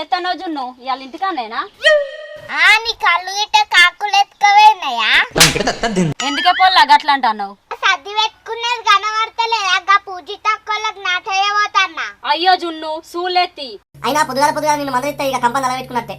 చేస్తానో జున్ను ఇవాళ ఇంటికానేనా? నీ కళ్ళు గిట్ట కాకులు ఎత్తుకోవేనాయా? ఎందుకే పోల్లా గట్లా అంటున్నావు? సర్ది పెట్టుకునేది కనబడతలేదా? పూజిత అక్కలకు నాటయ్యబోతాన్నా. అయ్యో జున్ను సూలెత్తి అయినా పొద్దుగాల నిన్ను మందలిస్తే ఇక కంపని అలా పెట్టుకున్నట్టే.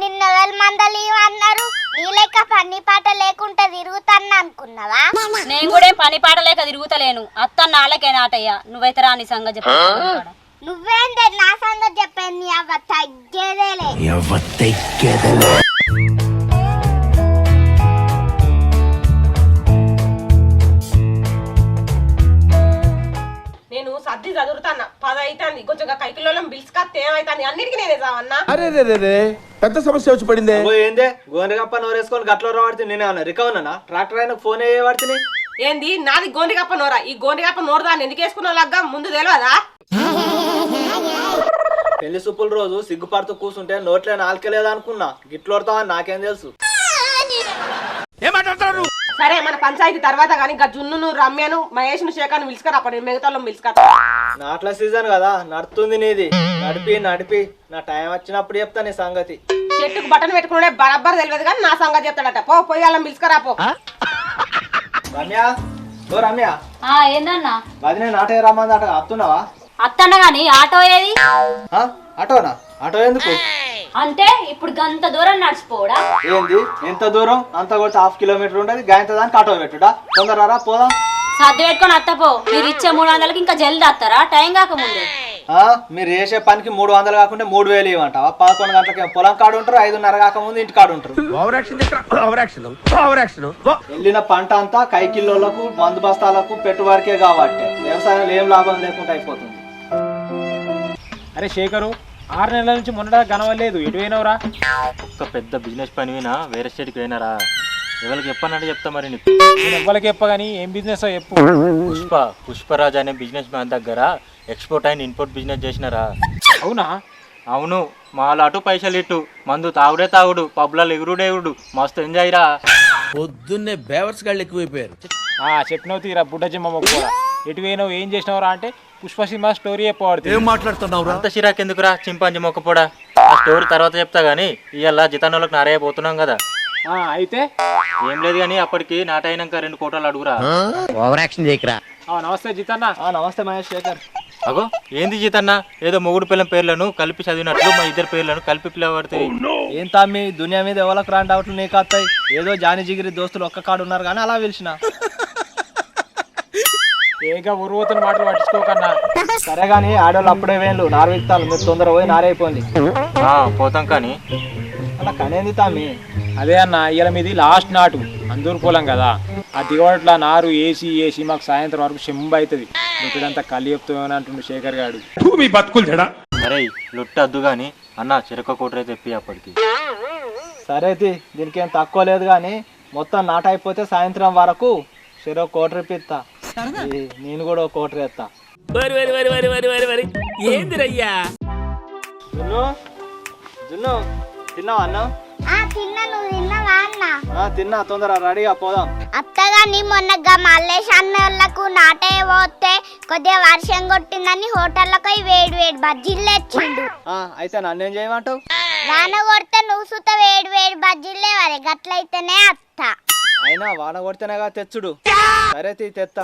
నిన్న ఎవరు మందలు అన్నారు? నీ లెక్క పని పాట లేకుండా తిరుగుతాను అనుకున్నావా? నేను కూడా ఏం పని పాట లేక తిరుగుతలేను. అత్త నాళ్ళకే నాటయ్య. నువ్వైతే రాని సంగతి చెప్పు. నువ్వేందే నా సంగతి చెప్పేది? అవ్వ తగ్గేదేలే. నేను సర్ది చదువుతాను 10 అవుతుంది. కొంచెం కైకిలోలం బిల్స్ కాస్తే ఏమైతుంది? అన్నిటికీ నేనే చావన్నా. అరే పెద్ద సమస్య వచ్చి పడిందే. ఏందే గోనెగప్ప నోరేసుకొని గట్లో రావాడితే నేనే అన్నా రికవన్నా ట్రాక్టర్ అయినా ఫోన్ వాడితే ఏంది నాది గోండిగప్ప నోరా? ఈ గోండిగప్ప నోరు దాన్ని ఎందుకు వేసుకున్నా లగ్గా ముందు తెలియదా? పెళ్లి సూపుల రోజు సిగ్గుపడుతూ కూర్చుంటే నోట్లే నాలుకలేదా అనుకున్నా. గిట్లోడతావని నాకేం తెలుసు. సరే మన పంచాయతీ తర్వాత కానీ ఇంకా జున్ను రమ్యను మహేష్ను శేఖర్ను పిలుచుకరా. అప్పుడు మిగతా పిలుచుకరా. నాట్ల సీజన్ కదా నడుతుంది నీది. నడిపి నా టైం వచ్చినప్పుడు చెప్తా నీ సంగతి. చెట్టుకు బట్టను పెట్టుకునే బరబ్బర్ తెలియదు కానీ నా సంగతి చెప్తాడట. పోయి వాళ్ళని పిలుచుకరా పో. రమ్య ఏందన్నా? వదినే నాటే రమ్మంది అట అత్తున్నావా? అత్తన్న గాని ఆటో ఏది? ఆటోనా? ఆటో ఎందుకు? అంటే ఇప్పుడు గంత దూరం నడిచిపోవడా? ఏంది ఎంత దూరం? అంత కొడితే 1/2 కిలోమీటర్ ఉంటది. గాయంత దానికి ఆటో పెట్టుడా? తొందరరా పోదాం. సర్ది పెట్టుకొని అత్తపో. మీరు ఇచ్చే 300కి ఇంకా జల్ది అత్తారా? టైం కాకముందే. మీరు చేసే పనికి 300 కాకుండా 3000 ఇవ్వమంటావా? 11 గంటలకి పొలం కాడు ఉంటారు. 5:30 కాకముందు ఇంటి కాడు ఉంటారు. వెళ్ళిన పంట అంతా కైకిల్లోలకు మందు బస్తాలకు పెట్టుబడికే కాబట్టి వ్యవసాయంలో ఏం లాభం లేకుండా అయిపోతుంది. అరే శేఖరు 6 నెలల నుంచి మొన్నడా కనవలేదు. ఎటు పోయినవరా? ఒక పెద్ద బిజినెస్ పని వినా వేరే స్టేట్కి పోయినారా? ఎవరికి చెప్పనంటే చెప్తా మరి. నీకు నేను ఎవ్వరికి చెప్పగాని ఏం బిజినెస్ చెప్పు. పుష్పరాజ్ అనే బిజినెస్ మ్యాన్ దగ్గర ఎక్స్పోర్ట్ అండ్ ఇంపోర్ట్ బిజినెస్ చేసినారా? అవునా? అవును. మాలు అటు పైసలు ఇటు, మందు తాగుడే తాగుడు, పబ్లలో ఎగురుడే ఎగుడు, మస్తు ఎంజాయ్ రా. పొద్దున్నే బేవర్స్ గాళ్ళు ఎక్కువైపోయారు. చెప్పినవు తీరా బుడ్డ జిమ్మ కూడా. ఎటు పోయినావు ఏం చేసినవరా అంటే పుష్ప సినిమా స్టోరీ చెప్పబడుతుంది. ఏం మాట్లాడుతున్నావు? అంత చిరాకు ఎందుకురా చింపాంజీ మొక్కపోడా. ఆ స్టోరీ తర్వాత చెప్తా గానీ ఇవాళ జితానోళ్ళకి నారైపోతున్నాం కదా. అయితే ఏం లేదు కానీ అప్పటికి నాట అయినాక 2 కోటాలు అడుగురా. Over action చేయకరా. నమస్తే జితన్న. నమస్తే మహేష్ శేఖర్. అగో ఏంది జీతన్న ఏదో మొగుడు పిల్లం పేర్లను కలిపి చదివినట్లు మా ఇద్దరు పేర్లను కలిపి పిలవబడతాయి. ఏం తమ్మి దునియా మీద ఎవరికి రాని డౌట్లు నీకు వస్తాయి. ఏదో జాని జిగిరి దోస్తులు ఒక్క కాడు ఉన్నారు కానీ అలా పిలిచిన. ఏగా ఉరువతని మాటలు పట్టించుకోకన్నా. సరే కానీ ఆడవాళ్ళు అప్పుడే వేళ్ళు నారవిక్తాలు. మీరు తొందర పోయి నారైపోయింది. పోతాం కానీ అలా కనేది తమ్మి. అదే అన్న ఇవాళ మీది లాస్ట్ నాటు అందూరు పొలం కదా. ఆ దిగవట్ల నారు ఏసి మాకు సాయంత్రం వరకు చెంబు అవుతుంది. ఇక్కడంతా కళ్ళు చెప్తామని అంటుండు శేఖర్ గారు. సరే లొట్ట అద్దు గాని అన్న చెరక కోటరే తెప్పి అప్పటికి. సరే దీనికి ఏం తక్కువ లేదు కానీ మొత్తం నాట అయిపోతే సాయంత్రం వరకు చెరో కోటరీ పిత్తా. నేను కూడా 1 కోటరీ ఎత్తా. ఏందిరయ్యా జున్ను తిన్నావా అన్న? తిన్నా. నువ్వు తిన్నావా అన్న? తిన్నా. తొందర రెడీగా పోదాం. అత్తగాని మొన్నగా మల్లేష్ అన్నోళ్ళకు నాటే పోతే కొద్దిగా వర్షం కొట్టిందని హోటళ్ళకు వేడి బజ్జీలు తెచ్చిండు. అయితే నన్నేం చేయమంటావు? వాన కొడితే నువ్వు సుత వేడి బజ్జీలే వరే. గట్లయితేనే అత్త. అయినా వాన కొడితేనేగా తెచ్చుడు. సరే తెత్తా.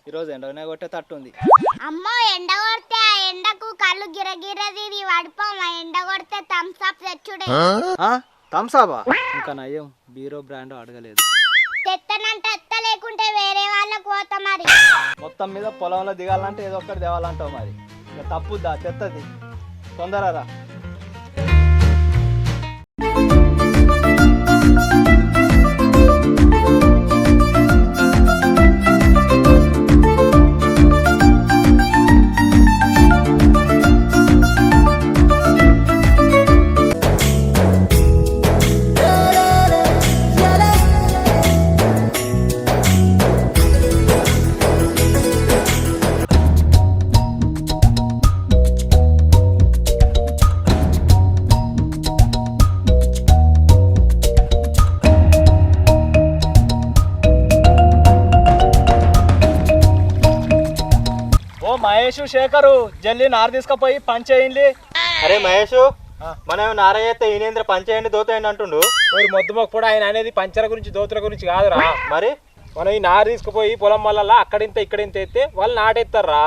ఈరోజు ఎండనే కొట్టే తట్టుంది. అమ్మో ఎండ కొడితే ఆ ఎండకు కళ్ళు గిరగిరది పడిపోమా. ఎండ కొడితే థమ్స్ అప్ తెచ్చుడే. థమ్సాపా? ఇంకా నయ్యం బీరో బ్రాండ్ అడగలేదు. తెత్తనంటే ఎత్త లేకుంటే వేరే వాళ్ళకు పోతా మరి. మొత్తం మీద పొలంలో దిగాలంటే ఏదో ఒక్కటి తేవాలంటావు మరి. ఇంకా తప్పుద్దా? తెత్తది. తొందరరా. మహేష్ శేఖరు జల్లి నారు తీసుకుపోయి పని చేయండి. అరే మహేష్ మనం నారయ్య ఈనేంద్ర పంచాయని దోతాయండి అంటుండు. మరి మొద్దు మొక్కుడు ఆయన అనేది పంచర గురించి దోతుల గురించి కాదురా. మరి మనం ఈ నారు తీసుకుపోయి పొలం వల్ల అక్కడింత ఇక్కడింత ఎత్తే వాళ్ళు నాటెత్తారా.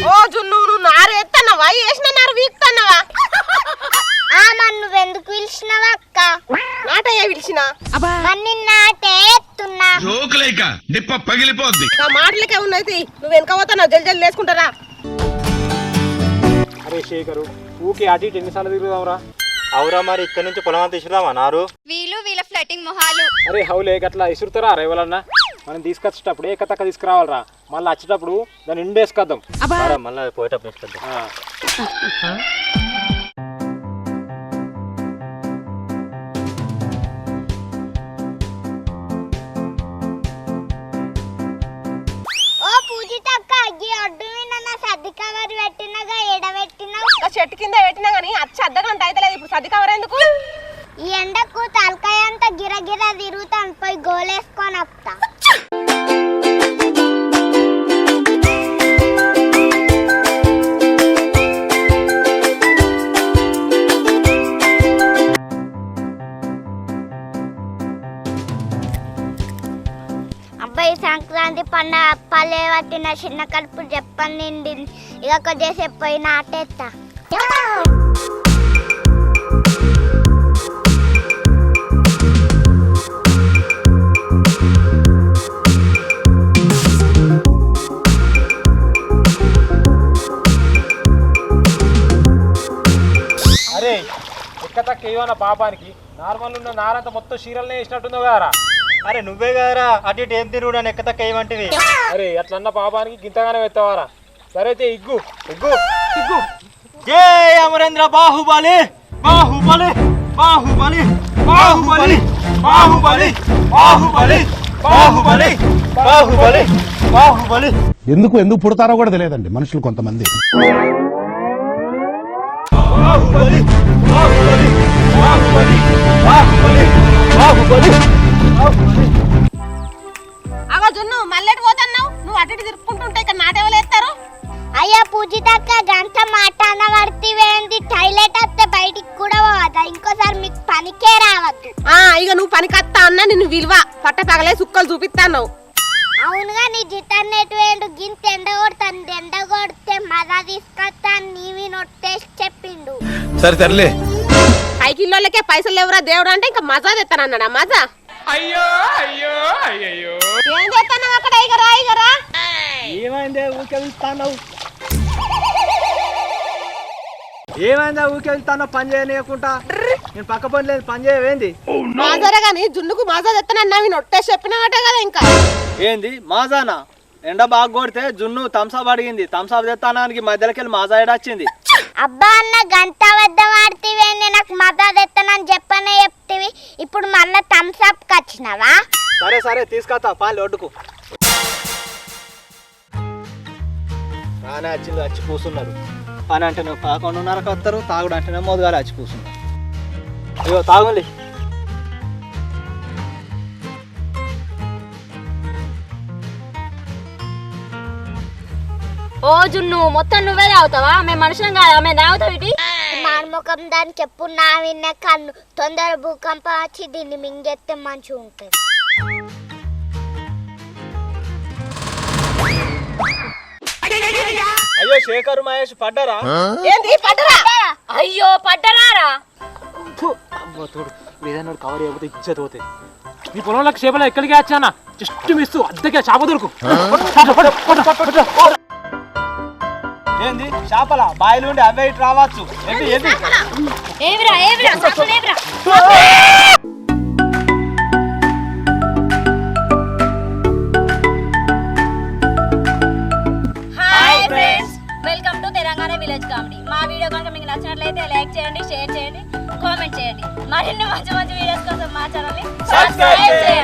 ఓ జున్ను నువ్వు నారు ఎత్తన్నావా వేసిన నారు వీక్తన్నావా? నువ్వెందుకు పిలిచినావా అక్క? నాటయ్య పిలిచిన మరి నిన్న నాటే ఎత్తున్నా. నా మాటలకే ఉన్నది. నువ్వు వెనక పోతా జల్ జల్ వేసుకుంటారా? అరే శేఖరు ఊకే అటు ఇటు ఎన్నిసార్లు తిరుగుదాంరా. అవురా మరి ఇక్కడ నుంచి పొలం అంతా ఇసుదామా నారు? వీళ్ళ ఫ్లటింగ్ మొహాలు. అరే హౌలే గట్లా ఇసురుతారా రేవలన్నా. మనం తీసుకొచ్చేటప్పుడు ఏకతక్క తీసుకురావాలరా. మళ్ళీ వచ్చేటప్పుడు దాన్ని ఇండేసుకొద్దాం. మళ్ళీ పోయేటప్పుడు ఇసుకొద్దాం. ఓ పూజితక్క, ఈ ఒడ్డు మీద నా సర్ది కవర్ పెట్టినగా ఎడబెట్టినావు. చెట్టు కింద పెట్టినా గానీ అచ్చి అర్ధగంట అయితే ఇప్పుడు సర్ది కవర్ ఎందుకు? ఈ ఎండకు తలకాయ అంతా గిరగిర తిరుగుతాను, పోయి గోలేసుకొని వస్తా. అబ్బాయి సంక్రాంతి పండుగ అప్పాలే పట్టిన చిన్న కడుపు చెప్పని నిండింది. ఇక కొద్దిసేపు పోయి నాటేస్తా. అరే ఎక్కతక్క ఏమన్నా పాపానికి నార్మల్ ఉన్న నారంతా మొత్తం చీరలనే వేసినట్టుందో కదరా. అరే నువ్వే కదరా అటు ఇటు ఏం తిరుగుడు అని ఎక్కతక్క ఏమంటివి? అరే అట్లన్న పాపానికి గింతగానే ఎత్తవారా. సరే అయితే ఇగ్గు ఇగ్గు ఇగ్గు. జై అమరేంద్ర బాహుబలి బాహుబలి బాహుబలి బాహుబలి బాహుబలి బాహుబలి బాహుబలి బాహుబలి బాహుబలి. ఎందుకు పుడతారో కూడా తెలియదండి మనుషులు కొంతమంది. బాహుబలి బాహుబలి బాహుబలి బాహుబలి బాహుబలి. అగో జున్ను మల్లెటి పోతున్నావు. నువ్వు అటు ఇటు తిరుక్కుంటుంటే ఇక్కడ నాటేవాళ్ళు ఎత్తారు. అయ్యా పూజితక్క, గంట మాట అనబడితేవేంది? టైలెట్ వస్తే బయటికి కూడా పోవద్దా? ఇంకోసారి మీకు పనికే రావద్దు. ఇక నువ్వు పనికత్తా అన్నా నిన్ను విలువ పట్ట పగలే సుక్కలు చూపిస్తాను. అవునుగా నీ జితాన్ని ఎటువేండు? గింత ఎండ కొడతాను, ఎండ కొడితే మజా తీసుకొస్తాను నీవి నొట్టేసి చెప్పిండు. సరే తరలే. పైకిల్లోకే పైసలు ఎవరా దేవుడు అంటే ఇంకా మజా తెస్తానన్నాడా? మజా అయ్యో అయ్యో అయ్యో ఏం చేస్తాను అక్కడ? ఇగరా ఇగరా ఏమైందే ఊకే వెళ్తాను? ఏమైందా ఊకే వెళ్తాను? పని చేయనీయకుండా నేను పక్క పని లేదు, పని చేయవేంది? మాజారా గాని జున్నుకు మజా తెస్తానన్నా నొట్టేసి చెప్పినవాట కదా. ఇంకా ఏంది మాజానా? ఎండ బాగా కొడితే జున్ను థమ్స్అప్ అడిగింది, థమ్స్అప్ తెస్తానానికి మధ్యలోకి వెళ్ళి మాజా ఏడొచ్చింది. అబ్బా అన్న, గంట వద్ద వాడితేవేంది? నాకు మజా తెస్తానని చెప్పనే చెప్తివి, ఇప్పుడు మళ్ళా థమ్స్అప్ కి వచ్చినావా? సరే సరే తీసుకొస్తా పాలు ఒడ్డుకు. రానే వచ్చింది, వచ్చి కూర్చున్నారు. పని అంటే నువ్వు 11:30కి వస్తారు, తాగుడు అంటేనే మొదగాలి వచ్చి కూర్చున్నారు. అయ్యో తాగుంది. ఓ జున్ను మొత్తం నువ్వే తాగుతావా? మేము మనుషులం కాదా? మేము తాగుతావు ఇటు. మారుముఖం దాని చెప్పు, నా విన్న కన్ను. తొందర భూకంపం వచ్చి దీన్ని మింగెత్తే మంచిగా ఉంటుంది. అయ్యో శేఖర్ మహేష్ పడ్డారా? ఏంది పడ్డరా? అయ్యో పడ్డరారా. తోడు ఏదైనా కవర్ అయిపోతే ఇచ్చేది పోతే. నీ పొలంలోకి చేపలు ఎక్కడికి వచ్చానా? జస్ట్ మిస్ అద్దెకే చేప దొరుకు. ఏంది చేపల బాయిలు ఉండి అవే ఇటు రావచ్చు. ఏంటి ఏంది? ఏమిరా ఏమిరా ఏమిరా. Hi friends, welcome to Telangana village comedy. మా వీడియో కనుక మీకు నచ్చినట్లయితే లైక్ చేయండి, షేర్ చేయండి, కామెంట్ చేయండి. మరిన్ని మంచి మంచి వీడియోస్ కోసం మా ఛానల్ని సబ్స్క్రైబ్ చేయండి.